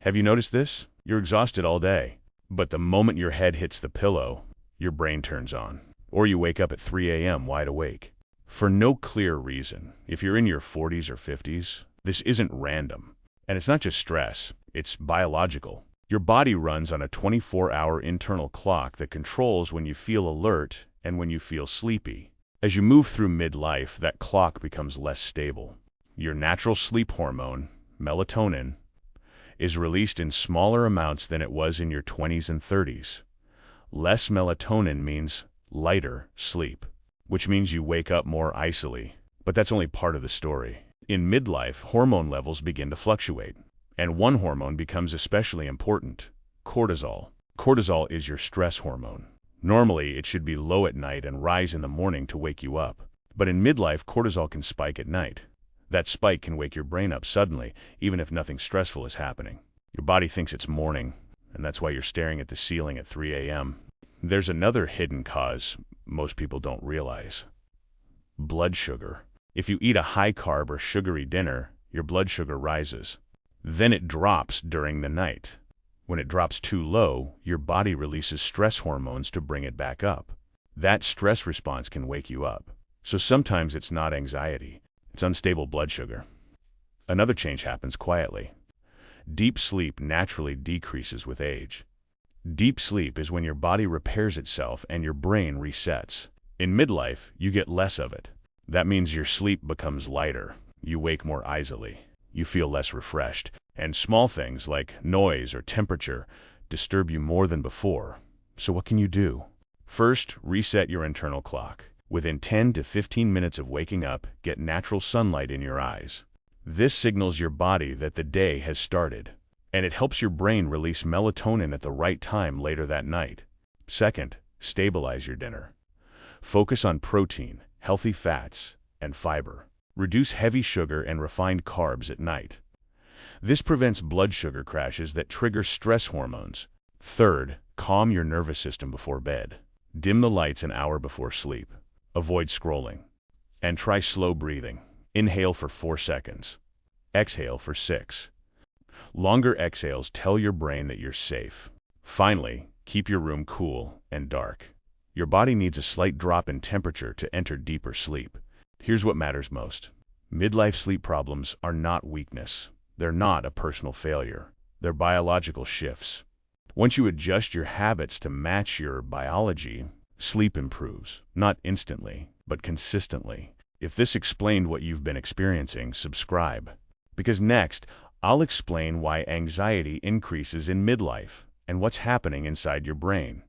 Have you noticed this? You're exhausted all day, but the moment your head hits the pillow, your brain turns on. Or you wake up at 3 a.m. wide awake. For no clear reason. If you're in your 40s or 50s, this isn't random. And it's not just stress, it's biological. Your body runs on a 24-hour internal clock that controls when you feel alert and when you feel sleepy. As you move through midlife, that clock becomes less stable. Your natural sleep hormone, melatonin, is released in smaller amounts than it was in your 20s and 30s. Less melatonin means lighter sleep, which means you wake up more icily. But that's only part of the story. In midlife, hormone levels begin to fluctuate, and one hormone becomes especially important: cortisol. Cortisol is your stress hormone. Normally, it should be low at night and rise in the morning to wake you up. But in midlife, cortisol can spike at night. That spike can wake your brain up suddenly, even if nothing stressful is happening. Your body thinks it's morning, and that's why you're staring at the ceiling at 3 a.m. There's another hidden cause most people don't realize: blood sugar. If you eat a high-carb or sugary dinner, your blood sugar rises. Then it drops during the night. When it drops too low, your body releases stress hormones to bring it back up. That stress response can wake you up. So sometimes it's not anxiety, it's unstable blood sugar. Another change happens quietly. Deep sleep naturally decreases with age. Deep sleep is when your body repairs itself and your brain resets. In midlife, you get less of it. That means your sleep becomes lighter, you wake more easily, you feel less refreshed, and small things like noise or temperature disturb you more than before. So what can you do? First, reset your internal clock. Within 10 to 15 minutes of waking up, get natural sunlight in your eyes. This signals your body that the day has started, and it helps your brain release melatonin at the right time later that night. Second, stabilize your dinner. Focus on protein, healthy fats, and fiber. Reduce heavy sugar and refined carbs at night. This prevents blood sugar crashes that trigger stress hormones. Third, calm your nervous system before bed. Dim the lights an hour before sleep. Avoid scrolling. And try slow breathing. Inhale for 4 seconds. Exhale for 6. Longer exhales tell your brain that you're safe. Finally, keep your room cool and dark. Your body needs a slight drop in temperature to enter deeper sleep. Here's what matters most. Midlife sleep problems are not weakness. They're not a personal failure. They're biological shifts. Once you adjust your habits to match your biology, sleep improves. Not instantly, but consistently. If this explained what you've been experiencing, subscribe. Because next, I'll explain why anxiety increases in midlife and what's happening inside your brain.